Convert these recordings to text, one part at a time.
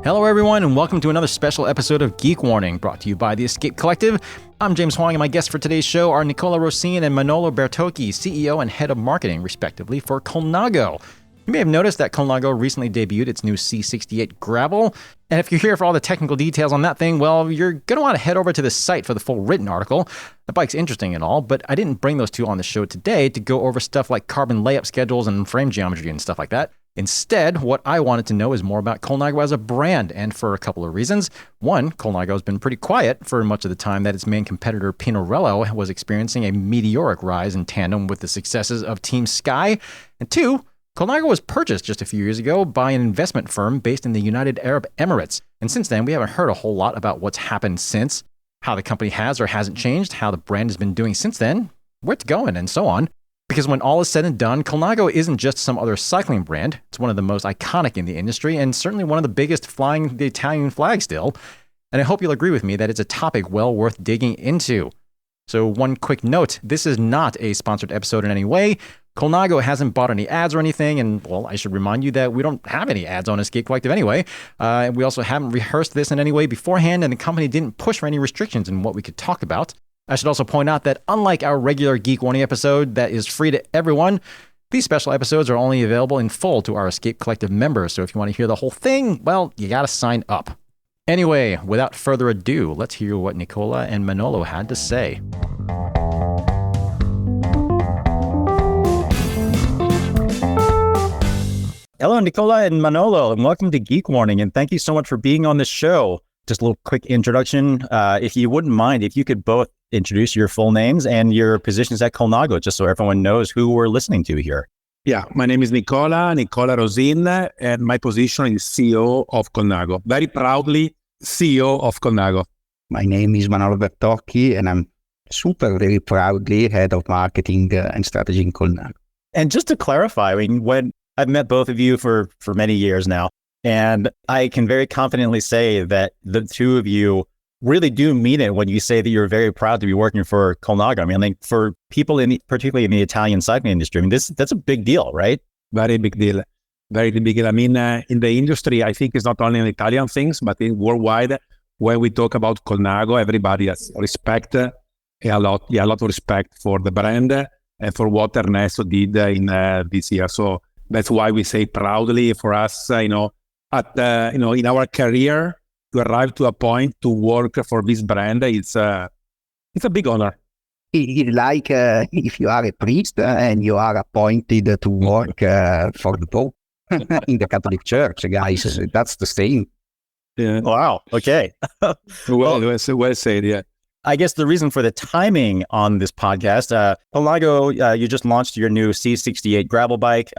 Hello everyone, and welcome to another special episode of Geek Warning, brought to you by the Escape Collective. I'm James Huang, and my guests for today's show are Nicola, Rosin, and Manolo Bertocchi, CEO and Head of Marketing, respectively, for Colnago. You may have noticed that Colnago recently debuted its new C68 Gravel, and if you're here for all the technical details on that thing, well, you're going to want to head over to the site for the full written article. The bike's interesting and all, but I didn't bring those two on the show today to go over stuff like carbon layup schedules and frame geometry and stuff like that. Instead, what I wanted to know is more about Colnago as a brand, and for a couple of reasons. One, Colnago has been pretty quiet for much of the time that its main competitor Pinarello was experiencing a meteoric rise in tandem with the successes of Team Sky. And two, Colnago was purchased just a few years ago by an investment firm based in the United Arab Emirates. And since then, we haven't heard a whole lot about what's happened since, how the company has or hasn't changed, how the brand has been doing since then, where it's going, and so on. Because when all is said and done, Colnago isn't just some other cycling brand. It's one of the most iconic in the industry and certainly one of the biggest flying the Italian flag still. And I hope you'll agree with me that it's a topic well worth digging into. So one quick note, this is not a sponsored episode in any way. Colnago hasn't bought any ads or anything, and well, I should remind you that we don't have any ads on Escape Collective anyway. And we also haven't rehearsed this in any way beforehand, and the company didn't push for any restrictions in what we could talk about. I should also point out that unlike our regular Geek Warning episode that is free to everyone, these special episodes are only available in full to our Escape Collective members. So if you want to hear the whole thing, well, you got to sign up. Anyway, without further ado, let's hear what Nicola and Manolo had to say. Hello, Nicola and Manolo, and welcome to Geek Warning, and thank you so much for being on the show. Just a little quick introduction. If you wouldn't mind, if you could both introduce your full names and your positions at Colnago, just so everyone knows who we're listening to here. Yeah, my name is Nicola Rosin, and my position is CEO of Colnago. Very proudly, CEO of Colnago. My name is Manolo Bertocchi, and I'm very proudly Head of Marketing and Strategy in Colnago. And just to clarify, I mean, when I've met both of you for many years now, and I can very confidently say that the two of you really do mean it when you say that you're very proud to be working for Colnago. I mean, like for people particularly in the Italian cycling industry, I mean, that's a big deal, right? Very big deal. Very big deal. I mean, in the industry, I think it's not only an Italian things, but worldwide. When we talk about Colnago, everybody has respect, a lot of respect for the brand and for what Ernesto did in this year. So that's why we say proudly for us, in our career, to arrive to a point to work for this brand, it's a big honor. It's like if you are a priest and you are appointed to work for the Pope in the Catholic Church, guys. That's the same. Yeah. Wow. Okay. well said. Yeah. I guess the reason for the timing on this podcast, Colnago, you just launched your new C68 Gravel bike.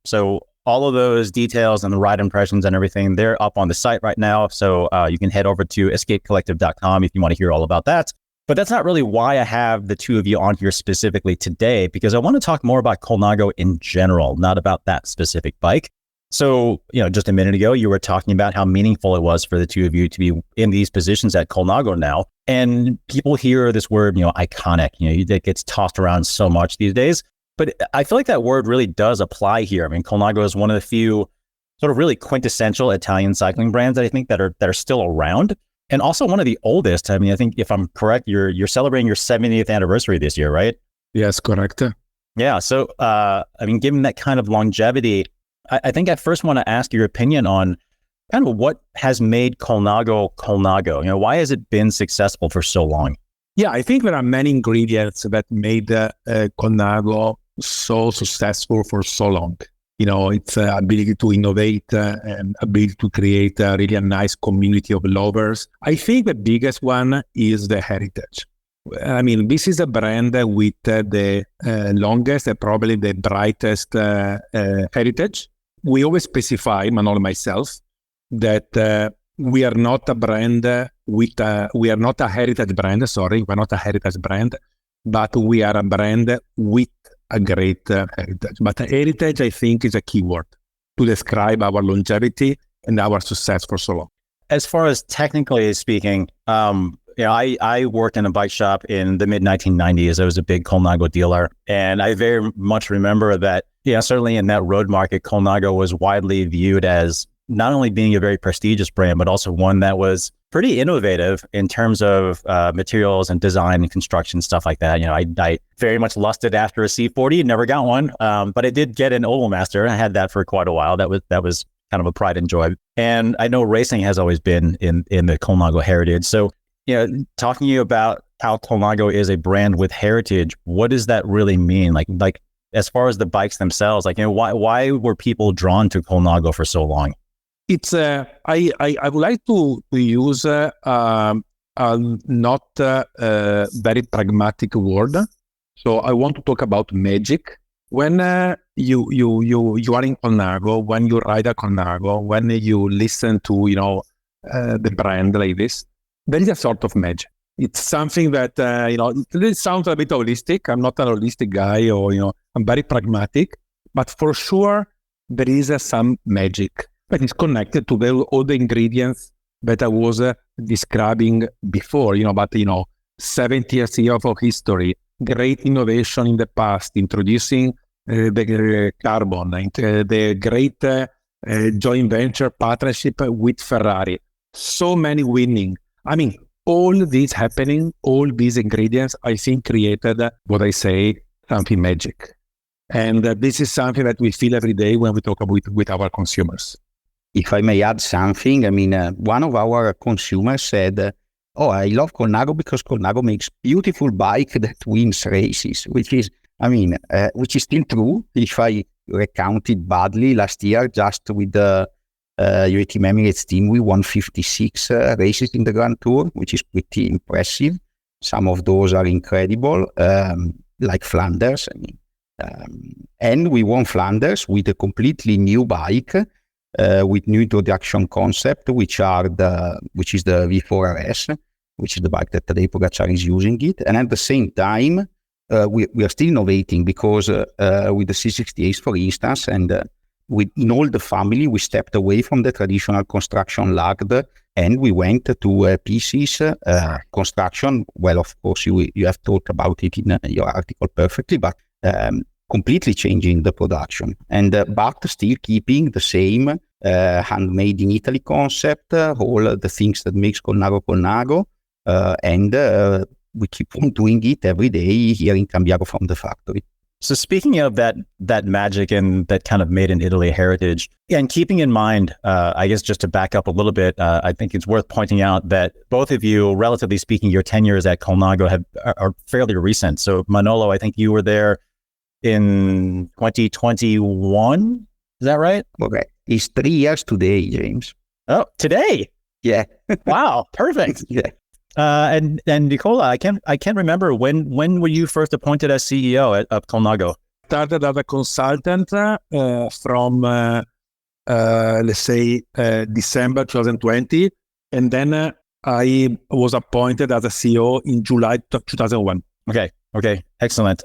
So all of those details and the ride impressions and everything, they're up on the site right now. So you can head over to escapecollective.com if you want to hear all about that. But that's not really why I have the two of you on here specifically today, because I want to talk more about Colnago in general, not about that specific bike. So, just a minute ago, you were talking about how meaningful it was for the two of you to be in these positions at Colnago now. And people hear this word, iconic, that gets tossed around so much these days. But I feel like that word really does apply here. I mean, Colnago is one of the few sort of really quintessential Italian cycling brands that I think that are still around, and also one of the oldest. I mean, I think if I'm correct, you're celebrating your 70th anniversary this year, right? Yes, correct. Yeah. So, given that kind of longevity, I think I first want to ask your opinion on kind of what has made Colnago. Why has it been successful for so long? Yeah, I think there are many ingredients that made Colnago so successful for so long. Its ability to innovate and ability to create really a nice community of lovers. I think the biggest one is the heritage. I mean, this is a brand with the longest and probably the brightest heritage. We always specify, Manolo and myself, that we are not a brand we are not a heritage brand, we're not a heritage brand, but we are a brand with a great heritage. But heritage, I think, is a key word to describe our longevity and our success for so long. As far as technically speaking, I worked in a bike shop in the mid-1990s. I was a big Colnago dealer, and I very much remember that, certainly in that road market, Colnago was widely viewed as not only being a very prestigious brand, but also one that was pretty innovative in terms of materials and design and construction, stuff like that. I very much lusted after a C40, never got one, but I did get an Oval Master. I had that for quite a while. That was kind of a pride and joy. And I know racing has always been in the Colnago heritage. So, talking to you about how Colnago is a brand with heritage, what does that really mean? Like as far as the bikes themselves, why were people drawn to Colnago for so long? It's I would like to use not very pragmatic word. So I want to talk about magic. When you are in Colnago, when you ride a Colnago, when you listen to the brand like this, there is a sort of magic. It's something that it sounds a bit holistic. I'm not a holistic guy, or I'm very pragmatic, but for sure there is some magic that is connected to all the ingredients that I was describing before. But 70 years of history, great innovation in the past, introducing the carbon, the great joint venture partnership with Ferrari, so many winning. I mean, all this happening, all these ingredients, I think created what I say, something magic. And this is something that we feel every day when we talk with our consumers. If I may add something, one of our consumers said, I love Colnago because Colnago makes beautiful bike that wins races, which is still true. If I recounted badly, last year, just with the UAE Team Emirates team, we won 56 races in the Grand Tour, which is pretty impressive. Some of those are incredible, like Flanders. And we won Flanders with a completely new bike, with new introduction concept, which is the V4RS, which is the bike that Tadej Pogacar is using it. And at the same time, we are still innovating because with the C68, for instance, and in all the family, we stepped away from the traditional construction lagged, and we went to pieces construction. Well, of course, you have talked about it in your article perfectly, but completely changing the production, and but still keeping the same handmade in Italy concept, all the things that makes Colnago, and we keep on doing it every day here in Cambiago from the factory. So speaking of that magic and that kind of made in Italy heritage, and keeping in mind, I guess just to back up a little bit, I think it's worth pointing out that both of you, relatively speaking, your tenures at Colnago are fairly recent. So Manolo, I think you were there in 2021. Is that right? Okay. It's 3 years today, James. Oh, today? Yeah. Wow. Perfect. Yeah. And Nicola, I can't remember when were you first appointed as CEO of Colnago? Started as a consultant from let's say December 2020, and then I was appointed as a CEO in July 2001. Okay, excellent.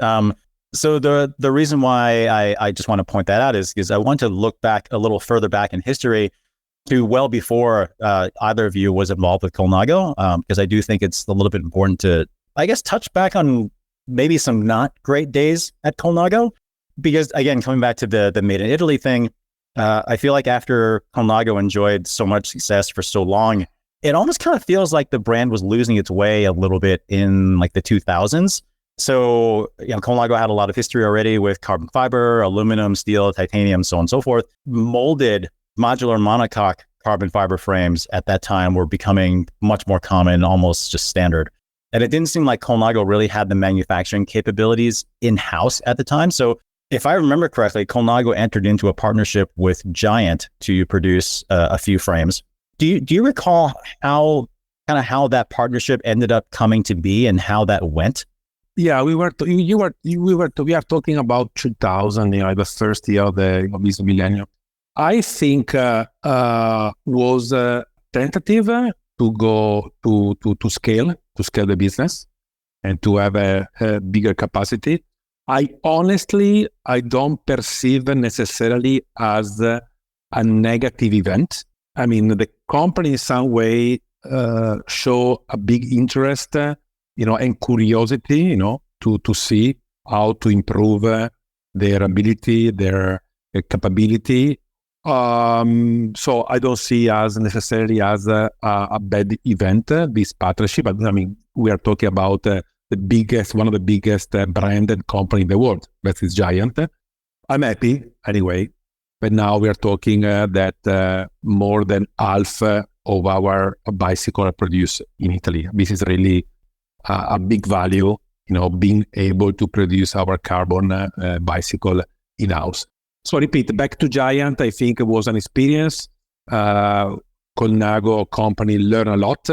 So the reason why I just want to point that out is I want to look back a little further back in history to well before either of you was involved with Colnago, because I do think it's a little bit important to, I guess, touch back on maybe some not great days at Colnago. Because again, coming back to the Made in Italy thing, I feel like after Colnago enjoyed so much success for so long, it almost kind of feels like the brand was losing its way a little bit in like the 2000s. So, Colnago had a lot of history already with carbon fiber, aluminum, steel, titanium, so on and so forth. Molded modular monocoque carbon fiber frames at that time were becoming much more common, almost just standard. And it didn't seem like Colnago really had the manufacturing capabilities in-house at the time. So if I remember correctly, Colnago entered into a partnership with Giant to produce a few frames. Do you recall how that partnership ended up coming to be and how that went? Yeah, we are talking about 2000, the first year of this millennium. I think was tentative to go to scale the business and to have a bigger capacity. I don't perceive necessarily as a negative event. I mean, the company in some way show a big interest, and curiosity, to see how to improve their ability, their capability. So I don't see as necessarily as a bad event, this partnership. But I mean, we are talking about one of the biggest branded company in the world. That is Giant. I'm happy anyway. But now we are talking that more than half of our bicycle are produced in Italy. This is really a big value, being able to produce our carbon bicycle in-house. So repeat, back to Giant, I think it was an experience. Colnago company learn a lot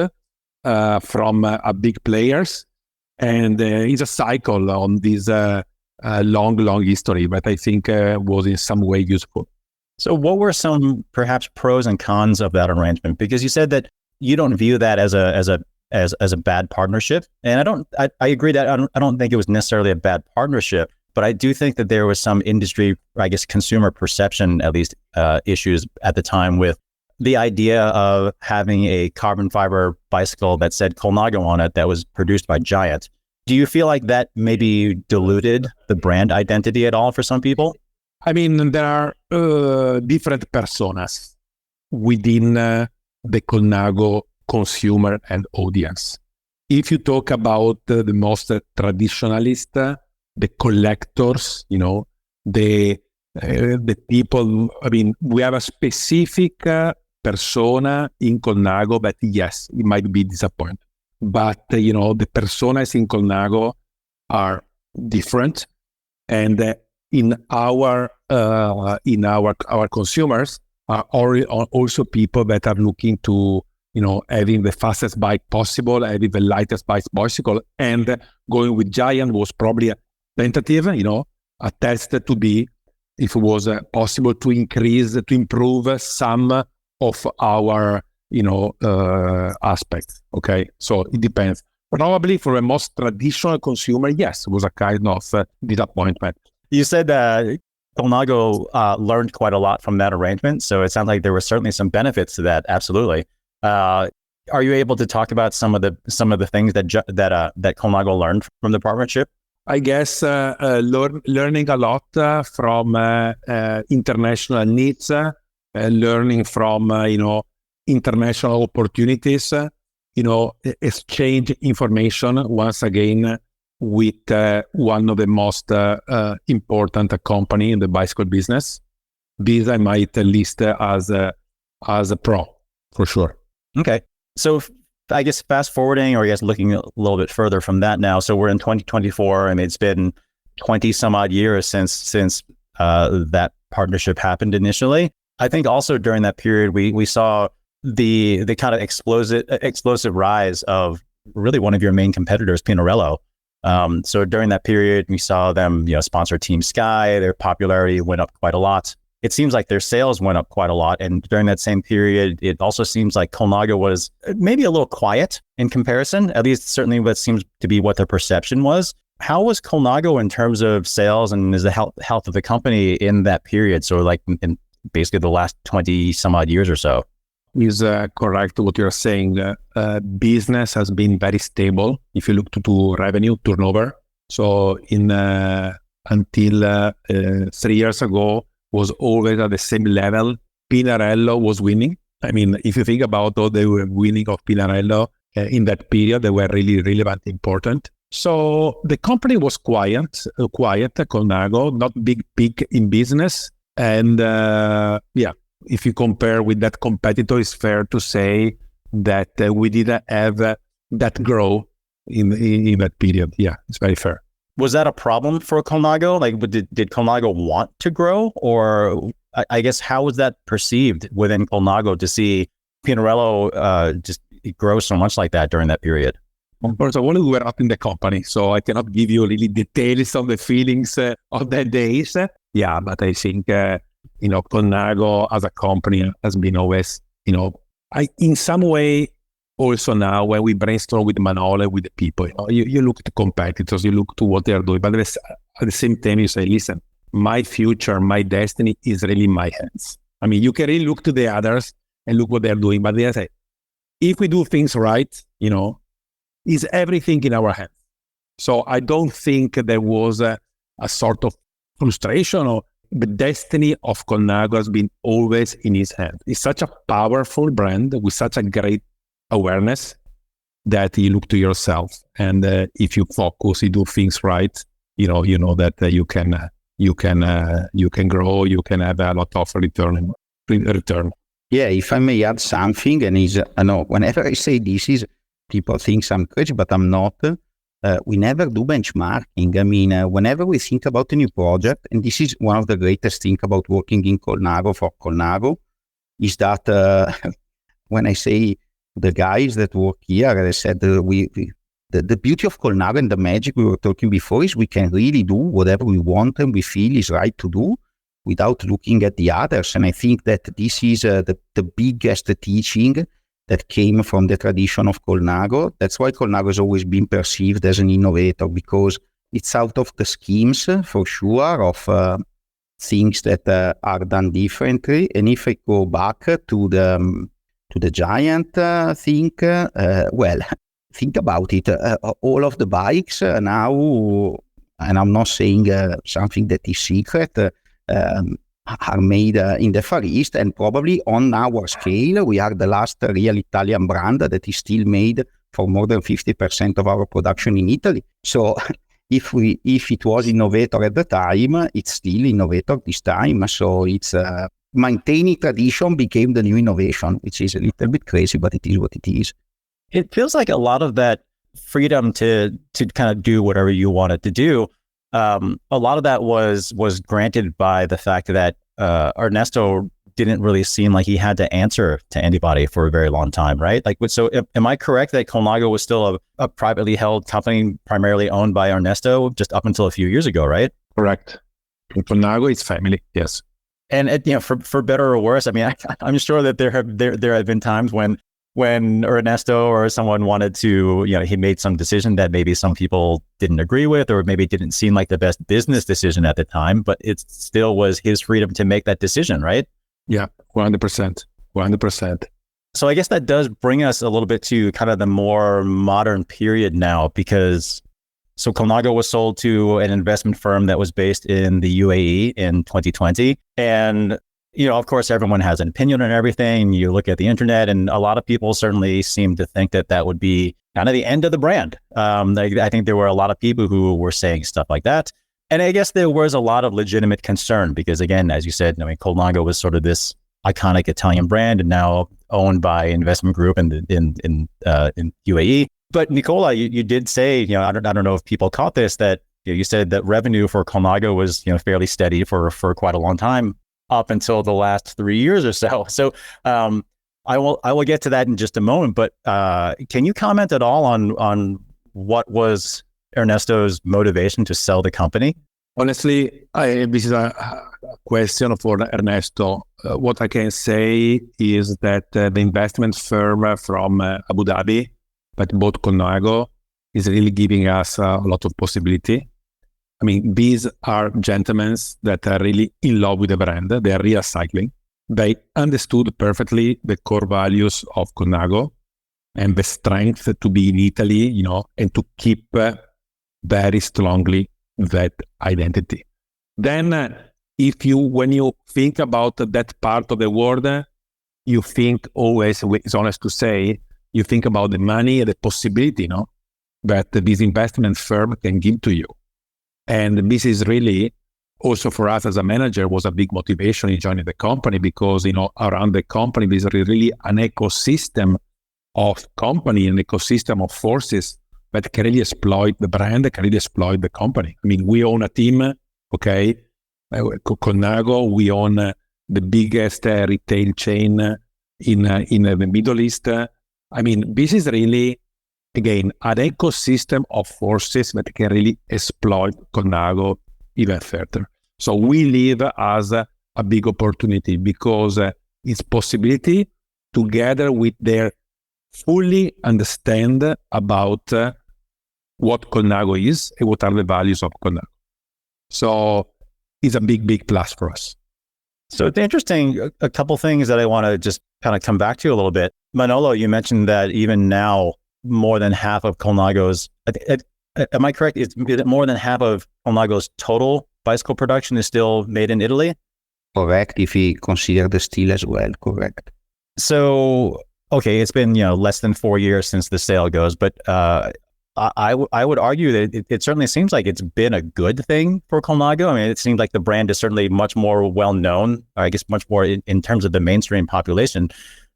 from big players. And it's a cycle on this long history, but I think was in some way useful. So what were some perhaps pros and cons of that arrangement? Because you said that you don't view that as a bad partnership. And I agree that I don't think it was necessarily a bad partnership, but I do think that there was some industry, I guess, consumer perception, at least issues at the time with the idea of having a carbon fiber bicycle that said Colnago on it that was produced by Giant. Do you feel like that maybe diluted the brand identity at all for some people? I mean, there are different personas within the Colnago consumer and audience. If you talk about the most traditionalist, the collectors, the people, I mean, we have a specific persona in Colnago, but yes, it might be disappointed. But, the personas in Colnago are different. And in our consumers are also people that are looking to, having the fastest bike possible, having the lightest bicycle, and going with Giant was probably a tentative, a test to be if it was possible to improve some of our, aspects. Okay, so it depends. Probably for a most traditional consumer, yes, it was a kind of disappointment. You said that Colnago learned quite a lot from that arrangement, so it sounds like there were certainly some benefits to that. Absolutely. Are you able to talk about some of the things that Colnago learned from the partnership? I guess learning a lot from international needs, learning from international opportunities, exchange information once again with one of the most important company in the bicycle business. This I might list as a pro for sure. Okay, so I guess fast forwarding, or I guess looking a little bit further from that now. So we're in 2024, and it's been 20 some odd years since that partnership happened initially. I think also during that period, we saw the kind of explosive rise of really one of your main competitors, Pinarello. So during that period, we saw them, sponsor Team Sky. Their popularity went up quite a lot. It seems like their sales went up quite a lot. And during that same period, it also seems like Colnago was maybe a little quiet in comparison, at least certainly what seems to be what their perception was. How was Colnago in terms of sales and is the health of the company in that period? So like in basically the last 20 some odd years or so. Is correct what you're saying. Business has been very stable if you look to revenue turnover. So until 3 years ago, was always at the same level. Pinarello was winning. I mean, if you think about all the winning of Pinarello in that period, they were really relevant, important. So the company was quiet, Colnago, not big in business. And if you compare with that competitor, it's fair to say that we didn't have that growth in that period. Yeah, it's very fair. Was that a problem for Colnago? Like, did Colnago want to grow? Or I guess, how was that perceived within Colnago to see Pinarello just grow so much like that during that period? First of all, we were not in the company, so I cannot give you really details of the feelings of that days. Yeah, but I think, Colnago as a company has been always, in some way, also now when we brainstorm with Manolo, with the people, you look at the competitors, you look to what they are doing, but at the same time you say, listen, my future, my destiny is really in my hands. I mean, you can really look to the others and look what they're doing, but they say, if we do things right, is everything in our hands. So I don't think there was a sort of frustration or the destiny of Colnago has been always in his hand. It's such a powerful brand with such a great awareness that you look to yourself, and if you focus, you do things right, you know that you can grow, you can have a lot of return. Yeah, if I may add something, and I know whenever I say this is, people think I'm crazy, but I'm not. We never do benchmarking. I mean, whenever we think about a new project, and this is one of the greatest things about working in Colnago for Colnago, is that when I say the guys that work here, I said the beauty of Colnago and the magic we were talking before is we can really do whatever we want and we feel is right to do without looking at the others. And I think that this is the biggest teaching that came from the tradition of Colnago. That's why Colnago has always been perceived as an innovator, because it's out of the schemes, for sure, of things that are done differently. And if I go back to the giant thing, well, think about it. All of the bikes now, and I'm not saying something that is secret, are made in the Far East, and probably on our scale, we are the last real Italian brand that is still made for more than 50% of our production in Italy. So if it was innovator at the time, it's still innovator this time. So it's maintaining tradition became the new innovation, which is a little bit crazy, but it is what it is. It feels like a lot of that freedom to kind of do whatever you wanted to do. A lot of that was granted by the fact that Ernesto didn't really seem like he had to answer to anybody for a very long time, right? Like, so am I correct that Colnago was still a privately held company, primarily owned by Ernesto, just up until a few years ago, right? Correct. Colnago is family, yes. And for better or worse, I mean, I'm sure that there have been times when Ernesto or someone wanted to, he made some decision that maybe some people didn't agree with, or maybe didn't seem like the best business decision at the time, but it still was his freedom to make that decision, right? Yeah, 100%. So I guess that does bring us a little bit to kind of the more modern period now, because so Colnago was sold to an investment firm that was based in the UAE in 2020. And of course, everyone has an opinion on everything. You look at the internet, and a lot of people certainly seem to think that would be kind of the end of the brand. I think there were a lot of people who were saying stuff like that. And I guess there was a lot of legitimate concern because, again, as you said, Colnago was sort of this iconic Italian brand and now owned by an investment group in UAE. But Nicola, you did say, I don't know if people caught this, that you said that revenue for Colnago was fairly steady for quite a long time, up until the last 3 years or so. So I will get to that in just a moment. But can you comment at all on what was Ernesto's motivation to sell the company? Honestly, this is a question for Ernesto. What I can say is that the investment firm from Abu Dhabi that bought Colnago is really giving us a lot of possibility. I mean, these are gentlemen that are really in love with the brand. They are real cycling. They understood perfectly the core values of Colnago and the strength to be in Italy, and to keep very strongly that identity. Then, when you think about that part of the world, you think always, it's honest to say, you think about the money and the possibility, that this investment firm can give to you. And this is really also for us as a manager was a big motivation in joining the company because, around the company, there's really an ecosystem of company, an ecosystem of forces that can really exploit the brand, can really exploit the company. I mean, we own a team, okay? Colnago, we own the biggest retail chain in the Middle East. I mean, this is really, again, an ecosystem of forces that can really exploit Colnago even further. So we live as a big opportunity because it's possibility together with their fully understand about what Colnago is and what are the values of Colnago. So it's a big, big plus for us. So it's interesting, a couple things that I want to just kind of come back to a little bit. Manolo, you mentioned that even now, more than half of Colnago's, am I correct? Is it more than half of Colnago's total bicycle production is still made in Italy? Correct, if we consider the steel as well, correct. So, okay, it's been, less than 4 years since the sale goes, but I would argue that it certainly seems like it's been a good thing for Colnago. I mean, it seems like the brand is certainly much more well-known, I guess much more in terms of the mainstream population.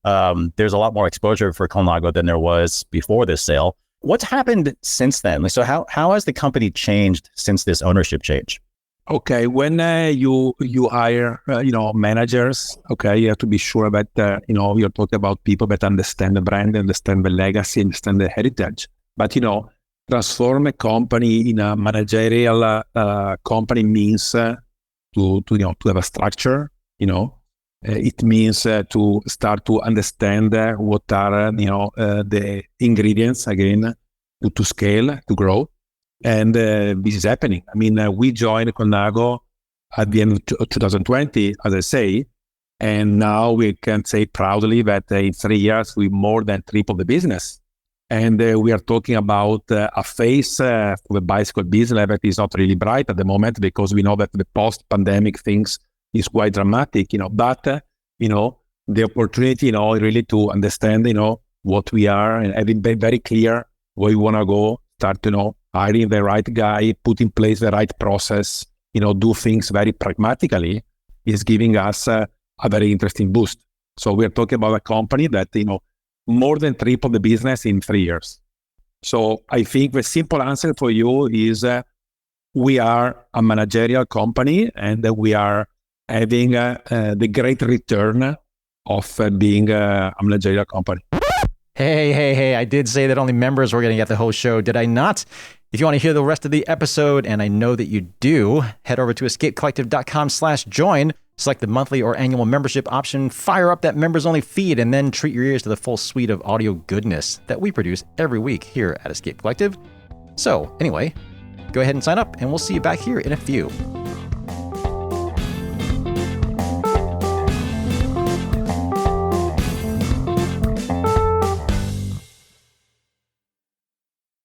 There's a lot more exposure for Colnago than there was before this sale. What's happened since then? So how has the company changed since this ownership change? Okay, when you hire managers, okay, you have to be sure that you're talking about people that understand the brand, understand the legacy, understand the heritage. But transform a company in a managerial company means to have a structure. It means to start to understand what are the ingredients again to scale, to grow. And this is happening. I mean, we joined Colnago at the end of 2020, as I say, and now we can say proudly that in 3 years, we more than tripled the business. And we are talking about a phase for the bicycle business that is not really bright at the moment, because we know that the post-pandemic things is quite dramatic, but, the opportunity, really to understand, what we are and having been very clear where we want to go, start, hiring the right guy, put in place the right process, do things very pragmatically, is giving us a very interesting boost. So we're talking about a company that, more than triple the business in 3 years. So I think the simple answer for you is we are a managerial company, and we are having the great return of being a managerial company. Hey, I did say that only members were going to get the whole show, did I not? If you want to hear the rest of the episode, and I know that you do, head over to escapecollective.com/join, select the monthly or annual membership option, fire up that members-only feed, and then treat your ears to the full suite of audio goodness that we produce every week here at Escape Collective. So, anyway, go ahead and sign up, and we'll see you back here in a few.